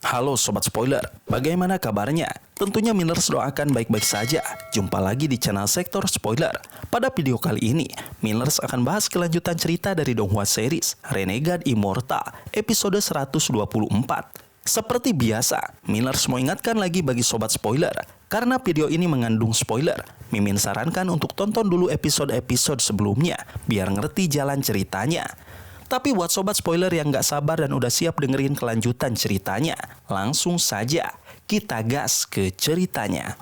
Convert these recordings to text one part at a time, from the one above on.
Halo Sobat Spoiler, bagaimana kabarnya? Tentunya Millers doakan baik-baik saja. Jumpa lagi di channel Sektor Spoiler. Pada video kali ini, Millers akan bahas kelanjutan cerita dari Donghua series Renegade Immortal episode 124. Seperti biasa, Millers mau ingatkan lagi bagi Sobat Spoiler, karena video ini mengandung spoiler, Mimin sarankan untuk tonton dulu episode-episode sebelumnya, biar ngerti jalan ceritanya. Tapi buat Sobat Spoiler yang gak sabar dan udah siap dengerin kelanjutan ceritanya, langsung saja kita gas ke ceritanya.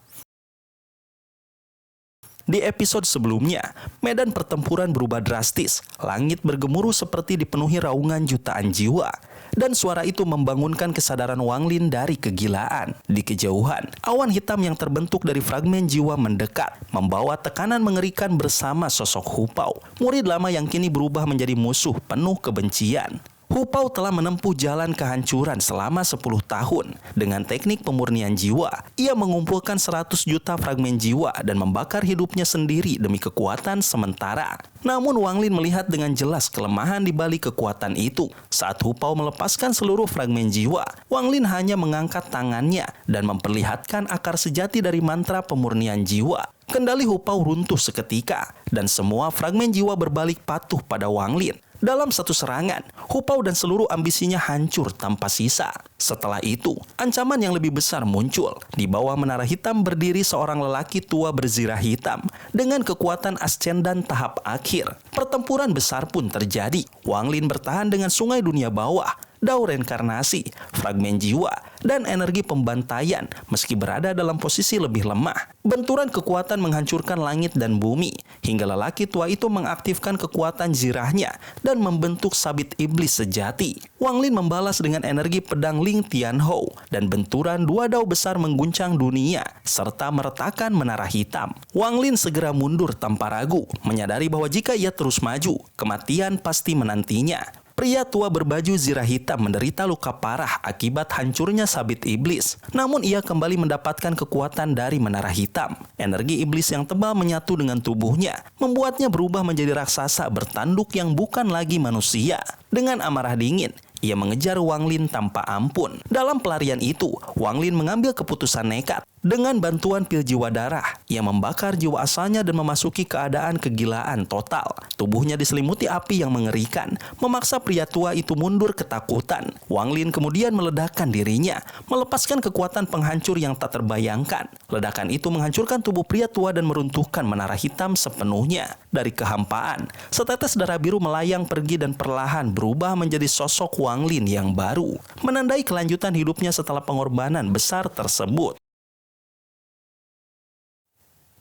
Di episode sebelumnya, medan pertempuran berubah drastis. Langit bergemuruh seperti dipenuhi raungan jutaan jiwa. Dan suara itu membangunkan kesadaran Wang Lin dari kegilaan. Di kejauhan, awan hitam yang terbentuk dari fragmen jiwa mendekat, membawa tekanan mengerikan bersama sosok Hu Pao, murid lama yang kini berubah menjadi musuh penuh kebencian. Hu Pao telah menempuh jalan kehancuran selama 10 tahun. Dengan teknik pemurnian jiwa, ia mengumpulkan 100 juta fragmen jiwa dan membakar hidupnya sendiri demi kekuatan sementara. Namun Wang Lin melihat dengan jelas kelemahan di balik kekuatan itu. Saat Hu Pao melepaskan seluruh fragmen jiwa, Wang Lin hanya mengangkat tangannya dan memperlihatkan akar sejati dari mantra pemurnian jiwa. Kendali Hu Pao runtuh seketika dan semua fragmen jiwa berbalik patuh pada Wang Lin. Dalam satu serangan, Hu Pao dan seluruh ambisinya hancur tanpa sisa. Setelah itu, ancaman yang lebih besar muncul. Di bawah menara hitam berdiri seorang lelaki tua berzirah hitam dengan kekuatan ascendan tahap akhir. Pertempuran besar pun terjadi. Wang Lin bertahan dengan sungai dunia bawah, dao reinkarnasi, fragmen jiwa, dan energi pembantaian meski berada dalam posisi lebih lemah. Benturan kekuatan menghancurkan langit dan bumi, hingga lelaki tua itu mengaktifkan kekuatan zirahnya dan membentuk sabit iblis sejati. Wang Lin membalas dengan energi pedang Ling Tianhou, dan benturan dua dao besar mengguncang dunia, serta meretakan menara hitam. Wang Lin segera mundur tanpa ragu, menyadari bahwa jika ia terus maju, kematian pasti menantinya. Pria tua berbaju zirah hitam menderita luka parah akibat hancurnya sabit iblis. Namun ia kembali mendapatkan kekuatan dari menara hitam. Energi iblis yang tebal menyatu dengan tubuhnya, membuatnya berubah menjadi raksasa bertanduk yang bukan lagi manusia. Dengan amarah dingin, ia mengejar Wang Lin tanpa ampun. Dalam pelarian itu, Wang Lin mengambil keputusan nekat. Dengan bantuan pil jiwa darah, ia membakar jiwa asalnya dan memasuki keadaan kegilaan total. Tubuhnya diselimuti api yang mengerikan, memaksa pria tua itu mundur ketakutan. Wang Lin kemudian meledakkan dirinya, melepaskan kekuatan penghancur yang tak terbayangkan. Ledakan itu menghancurkan tubuh pria tua dan meruntuhkan menara hitam sepenuhnya. Dari kehampaan, setetes darah biru melayang pergi dan perlahan berubah menjadi sosok Wang Lin yang baru, menandai kelanjutan hidupnya setelah pengorbanan besar tersebut.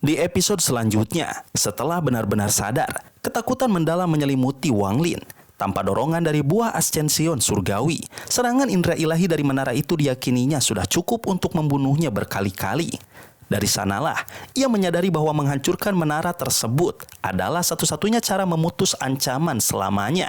Di episode selanjutnya, setelah benar-benar sadar, ketakutan mendalam menyelimuti Wang Lin. Tanpa dorongan dari buah ascension surgawi, serangan indera ilahi dari menara itu diyakininya sudah cukup untuk membunuhnya berkali-kali. Dari sanalah, ia menyadari bahwa menghancurkan menara tersebut adalah satu-satunya cara memutus ancaman selamanya.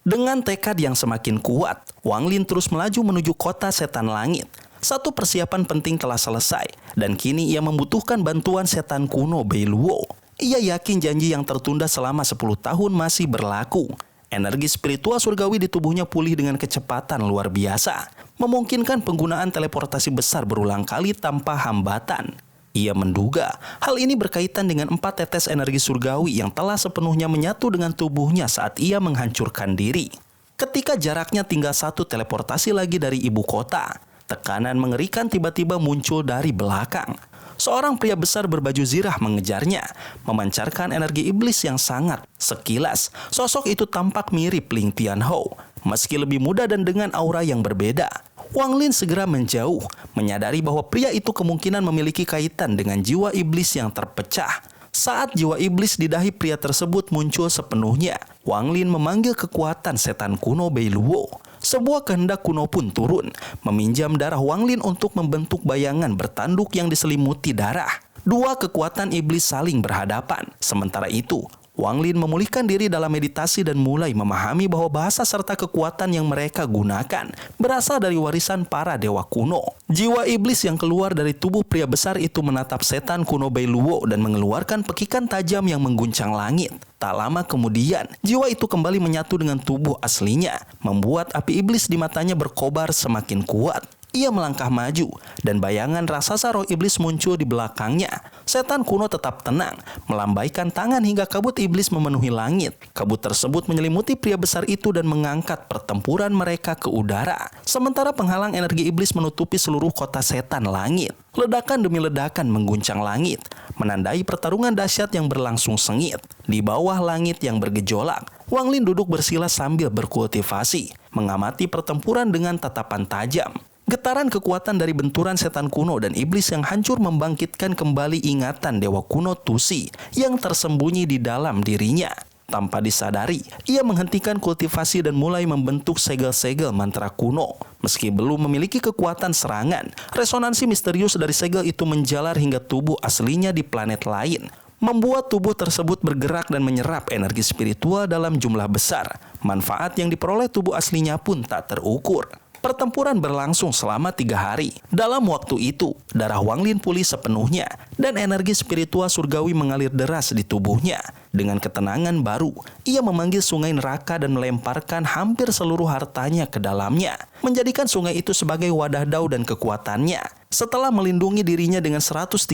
Dengan tekad yang semakin kuat, Wang Lin terus melaju menuju kota setan langit. Satu persiapan penting telah selesai, dan kini ia membutuhkan bantuan setan kuno Bei Luo. Ia yakin janji yang tertunda selama 10 tahun masih berlaku. Energi spiritual surgawi di tubuhnya pulih dengan kecepatan luar biasa, memungkinkan penggunaan teleportasi besar berulang kali tanpa hambatan. Ia menduga hal ini berkaitan dengan 4 tetes energi surgawi yang telah sepenuhnya menyatu dengan tubuhnya saat ia menghancurkan diri. Ketika jaraknya tinggal 1 teleportasi lagi dari ibu kota, tekanan mengerikan tiba-tiba muncul dari belakang. Seorang pria besar berbaju zirah mengejarnya, memancarkan energi iblis yang sangat. Sekilas, sosok itu tampak mirip Ling Tianhou, meski lebih muda dan dengan aura yang berbeda. Wang Lin segera menjauh, menyadari bahwa pria itu kemungkinan memiliki kaitan dengan jiwa iblis yang terpecah. Saat jiwa iblis di dahi pria tersebut muncul sepenuhnya, Wang Lin memanggil kekuatan setan kuno Bei Luo. Sebuah kehendak kuno pun turun, meminjam darah Wang Lin untuk membentuk bayangan bertanduk yang diselimuti darah. Dua kekuatan iblis saling berhadapan. Sementara itu, Wang Lin memulihkan diri dalam meditasi dan mulai memahami bahwa bahasa serta kekuatan yang mereka gunakan berasal dari warisan para dewa kuno. Jiwa iblis yang keluar dari tubuh pria besar itu menatap setan kuno Bei Luo dan mengeluarkan pekikan tajam yang mengguncang langit. Tak lama kemudian, jiwa itu kembali menyatu dengan tubuh aslinya, membuat api iblis di matanya berkobar semakin kuat. Ia melangkah maju, dan bayangan raksasa roh iblis muncul di belakangnya. Setan kuno tetap tenang, melambaikan tangan hingga kabut iblis memenuhi langit. Kabut tersebut menyelimuti pria besar itu dan mengangkat pertempuran mereka ke udara. Sementara penghalang energi iblis menutupi seluruh kota setan langit. Ledakan demi ledakan mengguncang langit, menandai pertarungan dahsyat yang berlangsung sengit. Di bawah langit yang bergejolak, Wang Lin duduk bersila sambil berkultivasi, mengamati pertempuran dengan tatapan tajam. Getaran kekuatan dari benturan setan kuno dan iblis yang hancur membangkitkan kembali ingatan dewa kuno Tusi yang tersembunyi di dalam dirinya. Tanpa disadari, ia menghentikan kultivasi dan mulai membentuk segel-segel mantra kuno. Meski belum memiliki kekuatan serangan, resonansi misterius dari segel itu menjalar hingga tubuh aslinya di planet lain, membuat tubuh tersebut bergerak dan menyerap energi spiritual dalam jumlah besar. Manfaat yang diperoleh tubuh aslinya pun tak terukur. Pertempuran berlangsung selama 3 hari. Dalam waktu itu, darah Wang Lin pulih sepenuhnya dan energi spiritual surgawi mengalir deras di tubuhnya. Dengan ketenangan baru, ia memanggil sungai neraka dan melemparkan hampir seluruh hartanya ke dalamnya, menjadikan sungai itu sebagai wadah dao dan kekuatannya. Setelah melindungi dirinya dengan 130.000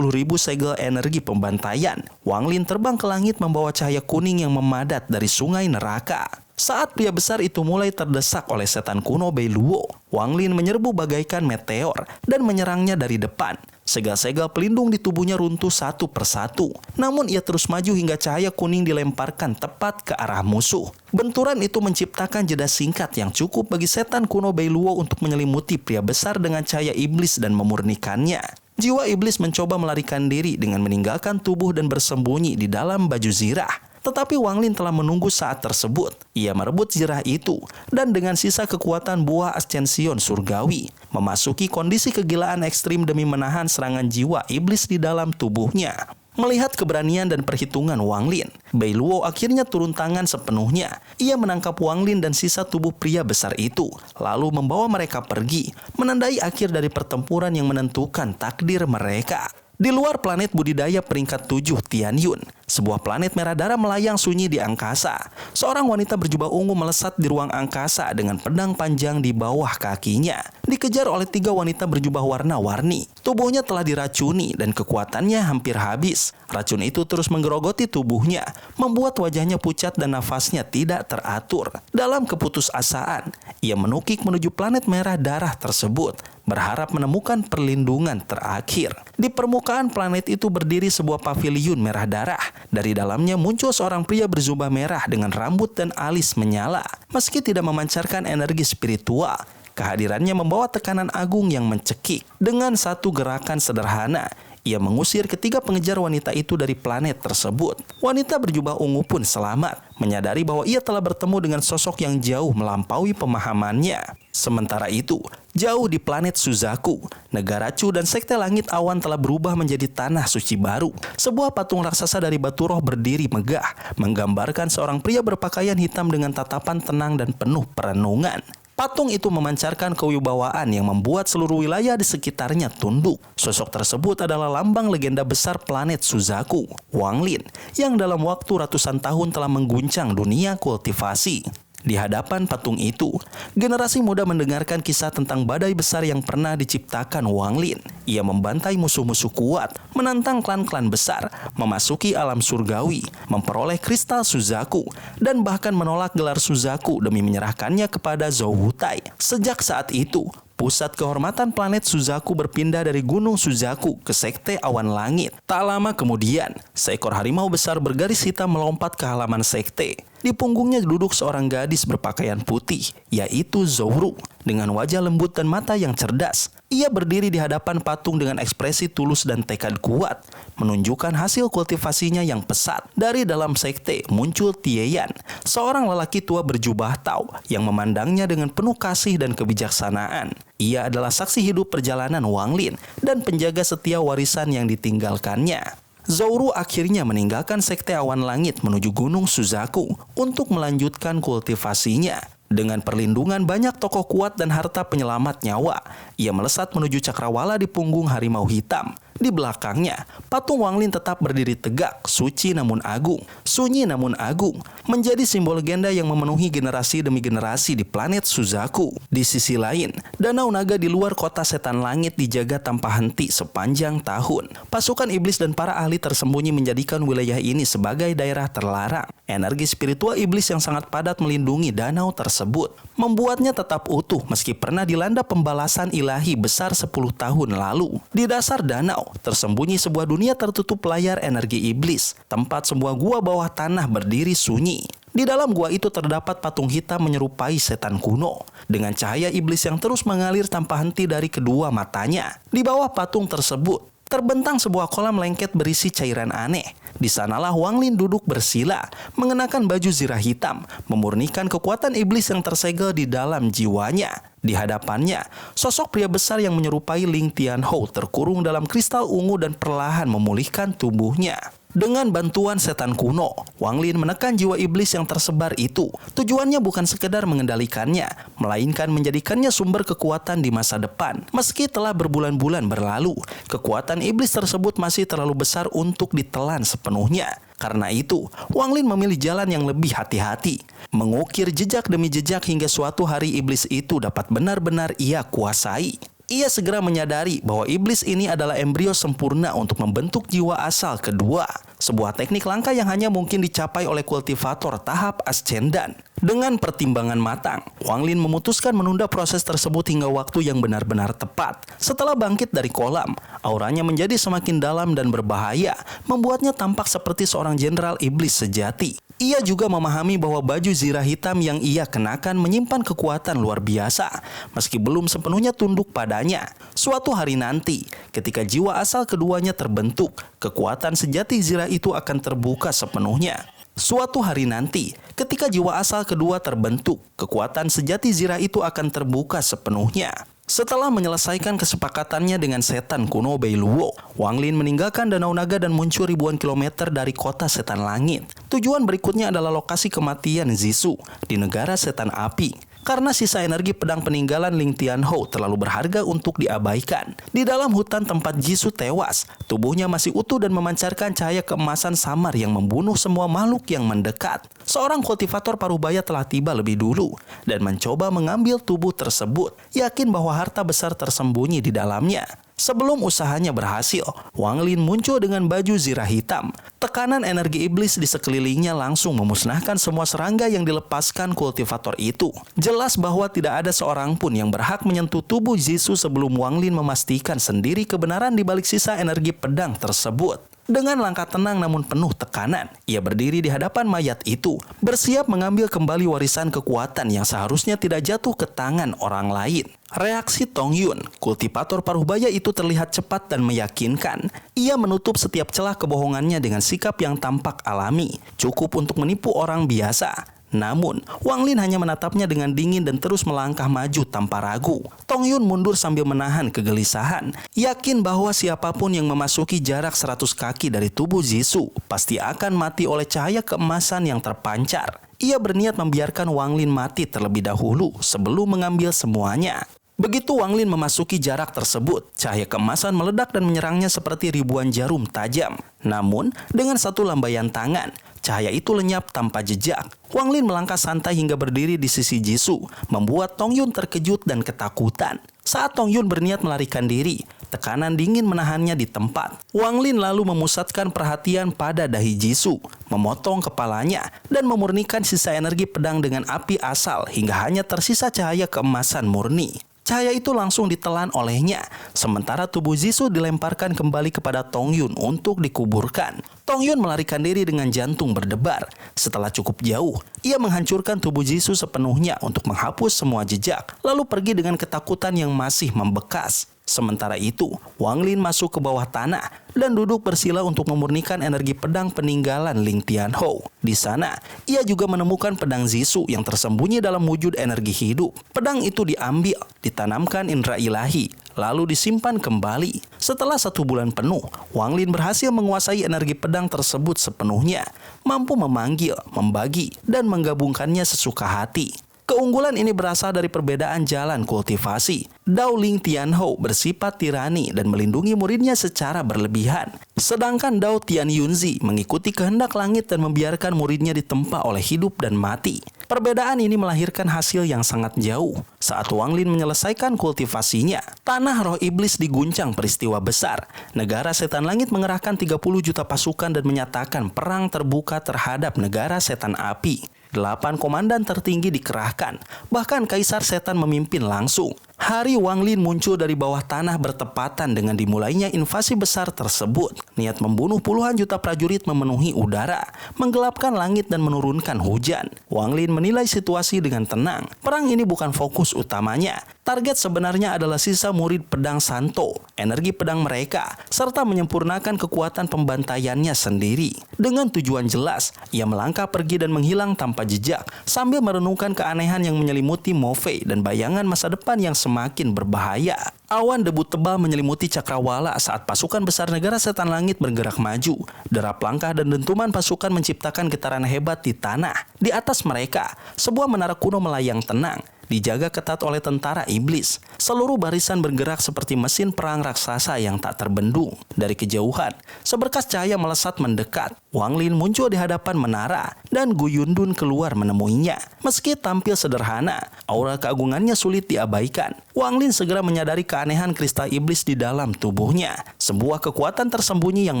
segel energi pembantaian, Wang Lin terbang ke langit membawa cahaya kuning yang memadat dari sungai neraka. Saat pria besar itu mulai terdesak oleh setan kuno Bei Luo, Wang Lin menyerbu bagaikan meteor dan menyerangnya dari depan. Segel-segel pelindung di tubuhnya runtuh satu persatu. Namun ia terus maju hingga cahaya kuning dilemparkan tepat ke arah musuh. Benturan itu menciptakan jeda singkat yang cukup bagi setan kuno Bei Luo untuk menyelimuti pria besar dengan cahaya iblis dan memurnikannya. Jiwa iblis mencoba melarikan diri dengan meninggalkan tubuh dan bersembunyi di dalam baju zirah. Tetapi Wang Lin telah menunggu saat tersebut. Ia merebut zirah itu dan dengan sisa kekuatan buah ascension surgawi, memasuki kondisi kegilaan ekstrim demi menahan serangan jiwa iblis di dalam tubuhnya. Melihat keberanian dan perhitungan Wang Lin, Bei Luo akhirnya turun tangan sepenuhnya. Ia menangkap Wang Lin dan sisa tubuh pria besar itu, lalu membawa mereka pergi, menandai akhir dari pertempuran yang menentukan takdir mereka. Di luar planet budidaya peringkat 7 Tianyun, sebuah planet merah darah melayang sunyi di angkasa. Seorang wanita berjubah ungu melesat di ruang angkasa dengan pedang panjang di bawah kakinya. Dikejar oleh 3 wanita berjubah warna-warni. Tubuhnya telah diracuni dan kekuatannya hampir habis. Racun itu terus menggerogoti tubuhnya, membuat wajahnya pucat dan nafasnya tidak teratur. Dalam keputusasaan, ia menukik menuju planet merah darah tersebut, berharap menemukan perlindungan terakhir. Di permukaan planet itu berdiri sebuah paviliun merah darah. Dari dalamnya muncul seorang pria berzubah merah dengan rambut dan alis menyala. Meski tidak memancarkan energi spiritual, kehadirannya membawa tekanan agung yang mencekik. Dengan satu gerakan sederhana, ia mengusir ketiga pengejar wanita itu dari planet tersebut. Wanita berjubah ungu pun selamat, menyadari bahwa ia telah bertemu dengan sosok yang jauh melampaui pemahamannya. Sementara itu, jauh di planet Suzaku, negara Chu dan sekte langit awan telah berubah menjadi tanah suci baru. Sebuah patung raksasa dari batu roh berdiri megah, menggambarkan seorang pria berpakaian hitam dengan tatapan tenang dan penuh perenungan. Patung itu memancarkan kewibawaan yang membuat seluruh wilayah di sekitarnya tunduk. Sosok tersebut adalah lambang legenda besar planet Suzaku, Wang Lin, yang dalam waktu ratusan tahun telah mengguncang dunia kultivasi. Di hadapan patung itu, generasi muda mendengarkan kisah tentang badai besar yang pernah diciptakan Wang Lin. Ia membantai musuh-musuh kuat, menantang klan-klan besar, memasuki alam surgawi, memperoleh kristal Suzaku, dan bahkan menolak gelar Suzaku demi menyerahkannya kepada Zhou Wutai. Sejak saat itu, pusat kehormatan planet Suzaku berpindah dari Gunung Suzaku ke Sekte Awan Langit. Tak lama kemudian, seekor harimau besar bergaris hitam melompat ke halaman sekte. Di punggungnya duduk seorang gadis berpakaian putih, yaitu Zouru, dengan wajah lembut dan mata yang cerdas. Ia berdiri di hadapan patung dengan ekspresi tulus dan tekad kuat, menunjukkan hasil kultivasinya yang pesat. Dari dalam sekte muncul Tieyan, seorang lelaki tua berjubah tau yang memandangnya dengan penuh kasih dan kebijaksanaan. Ia adalah saksi hidup perjalanan Wang Lin dan penjaga setia warisan yang ditinggalkannya. Zouru akhirnya meninggalkan Sekte Awan Langit menuju Gunung Suzaku untuk melanjutkan kultivasinya. Dengan perlindungan banyak tokoh kuat dan harta penyelamat nyawa, ia melesat menuju cakrawala di punggung harimau hitam. Di belakangnya, patung Wang Lin tetap berdiri tegak, suci namun agung, sunyi namun agung, menjadi simbol legenda yang memenuhi generasi demi generasi di planet Suzaku. Di sisi lain, Danau Naga di luar kota setan langit dijaga tanpa henti sepanjang tahun. Pasukan iblis dan para ahli tersembunyi menjadikan wilayah ini sebagai daerah terlarang. Energi spiritual iblis yang sangat padat melindungi danau tersebut, membuatnya tetap utuh meski pernah dilanda pembalasan ilahi besar 10 tahun lalu. Di dasar danau, tersembunyi sebuah dunia tertutup layar energi iblis, tempat sebuah gua bawah tanah berdiri sunyi. Di dalam gua itu terdapat patung hitam menyerupai setan kuno, dengan cahaya iblis yang terus mengalir tanpa henti dari kedua matanya. Di bawah patung tersebut, terbentang sebuah kolam lengket berisi cairan aneh. Di sanalah Wang Lin duduk bersila, mengenakan baju zirah hitam, memurnikan kekuatan iblis yang tersegel di dalam jiwanya. Di hadapannya, sosok pria besar yang menyerupai Ling Tianhou terkurung dalam kristal ungu dan perlahan memulihkan tubuhnya. Dengan bantuan setan kuno, Wang Lin menekan jiwa iblis yang tersebar itu. Tujuannya bukan sekedar mengendalikannya, melainkan menjadikannya sumber kekuatan di masa depan. Meski telah berbulan-bulan berlalu, kekuatan iblis tersebut masih terlalu besar untuk ditelan sepenuhnya. Karena itu, Wang Lin memilih jalan yang lebih hati-hati, mengukir jejak demi jejak hingga suatu hari iblis itu dapat benar-benar ia kuasai. Ia segera menyadari bahwa iblis ini adalah embrio sempurna untuk membentuk jiwa asal kedua. Sebuah teknik langka yang hanya mungkin dicapai oleh kultivator tahap ascendan. Dengan pertimbangan matang, Wang Lin memutuskan menunda proses tersebut hingga waktu yang benar-benar tepat. Setelah bangkit dari kolam, auranya menjadi semakin dalam dan berbahaya, membuatnya tampak seperti seorang jenderal iblis sejati. Ia juga memahami bahwa baju zirah hitam yang ia kenakan menyimpan kekuatan luar biasa, meski belum sepenuhnya tunduk padanya. Suatu hari nanti, ketika jiwa asal keduanya terbentuk, kekuatan sejati zirah itu akan terbuka sepenuhnya. Suatu hari nanti, ketika jiwa asal kedua terbentuk, kekuatan sejati zirah itu akan terbuka sepenuhnya. Setelah menyelesaikan kesepakatannya dengan setan kuno Bei Luo, Wang Lin meninggalkan Danau Naga dan muncul ribuan kilometer dari kota setan langit. Tujuan berikutnya adalah lokasi kematian Zisu di negara setan api. Karena sisa energi pedang peninggalan Ling Tianhou terlalu berharga untuk diabaikan. Di dalam hutan tempat Jisoo tewas, tubuhnya masih utuh dan memancarkan cahaya keemasan samar yang membunuh semua makhluk yang mendekat. Seorang kultivator parubaya telah tiba lebih dulu dan mencoba mengambil tubuh tersebut, yakin bahwa harta besar tersembunyi di dalamnya. Sebelum usahanya berhasil, Wang Lin muncul dengan baju zirah hitam. Tekanan energi iblis di sekelilingnya langsung memusnahkan semua serangga yang dilepaskan kultivator itu. Jelas bahwa tidak ada seorang pun yang berhak menyentuh tubuh Jisoo sebelum Wang Lin memastikan sendiri kebenaran di balik sisa energi pedang tersebut. Dengan langkah tenang namun penuh tekanan, ia berdiri di hadapan mayat itu, bersiap mengambil kembali warisan kekuatan yang seharusnya tidak jatuh ke tangan orang lain. Reaksi Tong Yun, kultivator parubaya itu terlihat cepat dan meyakinkan. Ia menutup setiap celah kebohongannya dengan sikap yang tampak alami, cukup untuk menipu orang biasa. Namun, Wang Lin hanya menatapnya dengan dingin dan terus melangkah maju tanpa ragu. Tong Yun mundur sambil menahan kegelisahan, yakin bahwa siapapun yang memasuki jarak 100 kaki dari tubuh Jisoo pasti akan mati oleh cahaya keemasan yang terpancar. Ia berniat membiarkan Wang Lin mati terlebih dahulu sebelum mengambil semuanya. Begitu Wang Lin memasuki jarak tersebut, cahaya keemasan meledak dan menyerangnya seperti ribuan jarum tajam. Namun, dengan satu lambaian tangan, cahaya itu lenyap tanpa jejak. Wang Lin melangkah santai hingga berdiri di sisi Jisoo, membuat Tong Yun terkejut dan ketakutan. Saat Tong Yun berniat melarikan diri, tekanan dingin menahannya di tempat. Wang Lin lalu memusatkan perhatian pada dahi Jisoo, memotong kepalanya, dan memurnikan sisa energi pedang dengan api asal hingga hanya tersisa cahaya keemasan murni. Cahaya itu langsung ditelan olehnya, sementara tubuh Jisoo dilemparkan kembali kepada Tong Yun untuk dikuburkan. Tong Yun melarikan diri dengan jantung berdebar. Setelah cukup jauh, ia menghancurkan tubuh Jisoo sepenuhnya untuk menghapus semua jejak, lalu pergi dengan ketakutan yang masih membekas. Sementara itu, Wang Lin masuk ke bawah tanah dan duduk bersila untuk memurnikan energi pedang peninggalan Ling Tianhou. Di sana, ia juga menemukan pedang Jisoo yang tersembunyi dalam wujud energi hidup. Pedang itu diambil, ditanamkan indera ilahi, lalu disimpan kembali. Setelah 1 bulan penuh, Wang Lin berhasil menguasai energi pedang tersebut sepenuhnya, mampu memanggil, membagi, dan menggabungkannya sesuka hati. Keunggulan ini berasal dari perbedaan jalan kultivasi. Dao Ling Tianhou bersifat tirani dan melindungi muridnya secara berlebihan. Sedangkan Dao Tian Yunzi mengikuti kehendak langit dan membiarkan muridnya ditempa oleh hidup dan mati. Perbedaan ini melahirkan hasil yang sangat jauh. Saat Wang Lin menyelesaikan kultivasinya, tanah roh iblis diguncang peristiwa besar. Negara setan langit mengerahkan 30 juta pasukan dan menyatakan perang terbuka terhadap negara setan api. 8 komandan tertinggi dikerahkan, bahkan Kaisar Setan memimpin langsung. Hari Wang Lin muncul dari bawah tanah bertepatan dengan dimulainya invasi besar tersebut. Niat membunuh puluhan juta prajurit memenuhi udara, menggelapkan langit dan menurunkan hujan. Wang Lin menilai situasi dengan tenang. Perang ini bukan fokus utamanya. Target sebenarnya adalah sisa murid pedang Santo, energi pedang mereka, serta menyempurnakan kekuatan pembantaiannya sendiri. Dengan tujuan jelas, ia melangkah pergi dan menghilang tanpa jejak, sambil merenungkan keanehan yang menyelimuti Mo Fei dan bayangan masa depan yang semakin berbahaya. Awan debu tebal menyelimuti cakrawala saat pasukan besar negara setan langit bergerak maju. Derap langkah dan dentuman pasukan menciptakan getaran hebat di tanah. Di atas mereka, sebuah menara kuno melayang tenang, dijaga ketat oleh tentara iblis. Seluruh barisan bergerak seperti mesin perang raksasa yang tak terbendung. Dari kejauhan, seberkas cahaya melesat mendekat. Wang Lin muncul di hadapan menara dan Gu Yundun keluar menemuinya. Meski tampil sederhana, aura keagungannya sulit diabaikan. Wang Lin segera menyadari keanehan kristal iblis di dalam tubuhnya. Sebuah kekuatan tersembunyi yang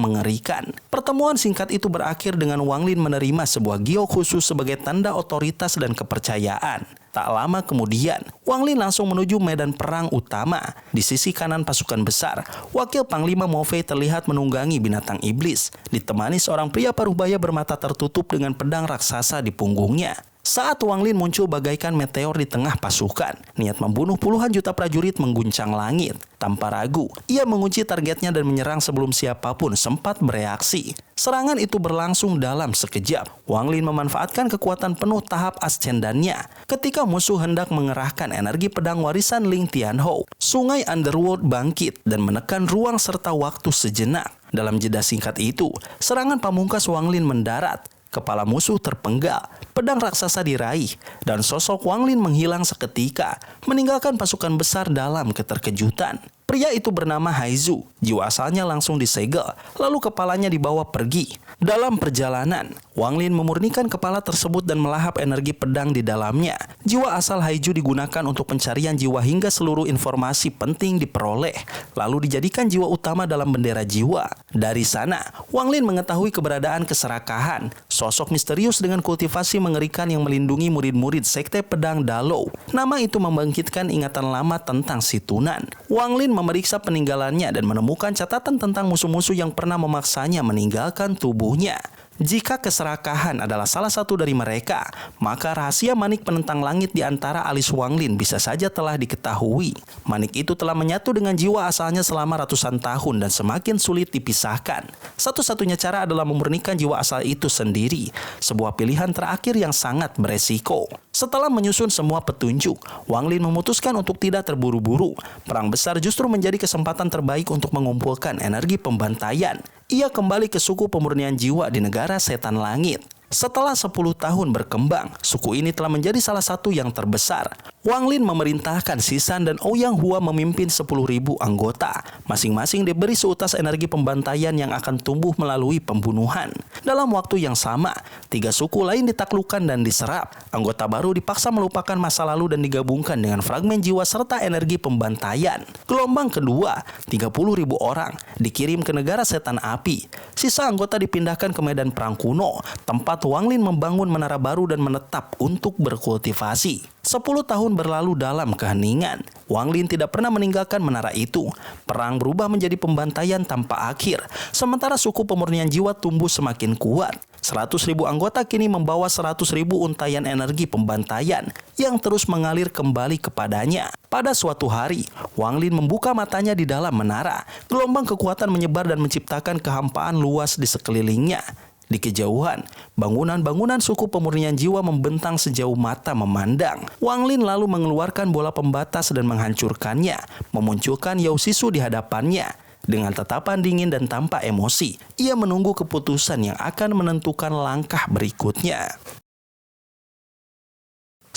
mengerikan. Pertemuan singkat itu berakhir dengan Wang Lin menerima sebuah giok khusus sebagai tanda otoritas dan kepercayaan. Tak lama kemudian, Wang Lin langsung menuju medan perang utama. Di sisi kanan pasukan besar, Wakil Panglima Mo Fei terlihat menunggangi binatang iblis, ditemani seorang pria paruh-baya bermata tertutup dengan pedang raksasa di punggungnya. Saat Wang Lin muncul bagaikan meteor di tengah pasukan, niat membunuh puluhan juta prajurit mengguncang langit. Tanpa ragu, ia mengunci targetnya dan menyerang sebelum siapapun sempat bereaksi. Serangan itu berlangsung dalam sekejap. Wang Lin memanfaatkan kekuatan penuh tahap ascendannya. Ketika musuh hendak mengerahkan energi pedang warisan Ling Tianhou, sungai Underworld bangkit dan menekan ruang serta waktu sejenak. Dalam jeda singkat itu, serangan pamungkas Wang Lin mendarat. Kepala musuh terpenggal, pedang raksasa diraih, dan sosok Wang Lin menghilang seketika, meninggalkan pasukan besar dalam keterkejutan. Pria itu bernama Haizu, jiwa asalnya langsung disegel, lalu kepalanya dibawa pergi. Dalam perjalanan, Wang Lin memurnikan kepala tersebut dan melahap energi pedang di dalamnya. Jiwa asal Haizu digunakan untuk pencarian jiwa hingga seluruh informasi penting diperoleh, lalu dijadikan jiwa utama dalam bendera jiwa. Dari sana, Wang Lin mengetahui keberadaan keserakahan, sosok misterius dengan kultivasi mengerikan yang melindungi murid-murid sekte pedang Dalo. Nama itu membangkitkan ingatan lama tentang si Tunan. Wang Lin memeriksa peninggalannya dan menemukan catatan tentang musuh-musuh yang pernah memaksanya meninggalkan tubuhnya. Jika keserakahan adalah salah satu dari mereka, maka rahasia manik penentang langit di antara alis Wang Lin bisa saja telah diketahui. Manik itu telah menyatu dengan jiwa asalnya selama ratusan tahun dan semakin sulit dipisahkan. Satu-satunya cara adalah memurnikan jiwa asal itu sendiri, sebuah pilihan terakhir yang sangat beresiko. Setelah menyusun semua petunjuk, Wang Lin memutuskan untuk tidak terburu-buru. Perang besar justru menjadi kesempatan terbaik untuk mengumpulkan energi pembantaian. Ia kembali ke suku pemurnian jiwa di negara setan langit. Setelah 10 tahun berkembang, suku ini telah menjadi salah satu yang terbesar. Wang Lin memerintahkan Sisan dan Ouyang Hua memimpin 10.000 anggota. Masing-masing diberi seutas energi pembantaian yang akan tumbuh melalui pembunuhan. Dalam waktu yang sama, 3 suku lain ditaklukkan dan diserap. Anggota baru dipaksa melupakan masa lalu dan digabungkan dengan fragmen jiwa serta energi pembantaian. Gelombang kedua, 30.000 orang, dikirim ke negara setan api. Sisa anggota dipindahkan ke medan perang kuno, tempat Wang Lin membangun menara baru dan menetap untuk berkultivasi. 10 tahun berlalu dalam keheningan. Wang Lin tidak pernah meninggalkan menara itu. Perang berubah menjadi pembantaian tanpa akhir. Sementara suku pemurnian jiwa tumbuh semakin kuat. 100.000 anggota kini membawa 100.000 untayan energi pembantaian yang terus mengalir kembali kepadanya. Pada suatu hari, Wang Lin membuka matanya di dalam menara. Gelombang kekuatan menyebar dan menciptakan kehampaan luas di sekelilingnya. Di kejauhan, bangunan-bangunan suku pemurnian jiwa membentang sejauh mata memandang. Wang Lin lalu mengeluarkan bola pembatas dan menghancurkannya, memunculkan Yao Sisu di hadapannya. Dengan tatapan dingin dan tanpa emosi, ia menunggu keputusan yang akan menentukan langkah berikutnya.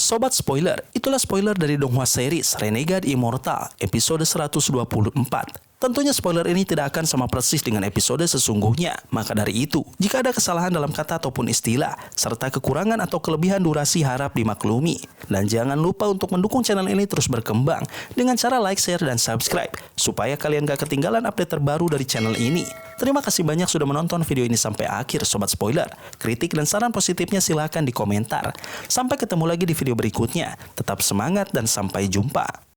Sobat spoiler, itulah spoiler dari Donghua series Renegade Immortal episode 124. Tentunya spoiler ini tidak akan sama persis dengan episode sesungguhnya. Maka dari itu, jika ada kesalahan dalam kata ataupun istilah, serta kekurangan atau kelebihan durasi harap dimaklumi. Dan jangan lupa untuk mendukung channel ini terus berkembang dengan cara like, share, dan subscribe, supaya kalian gak ketinggalan update terbaru dari channel ini. Terima kasih banyak sudah menonton video ini sampai akhir, Sobat Spoiler. Kritik dan saran positifnya silahkan di komentar. Sampai ketemu lagi di video berikutnya. Tetap semangat dan sampai jumpa.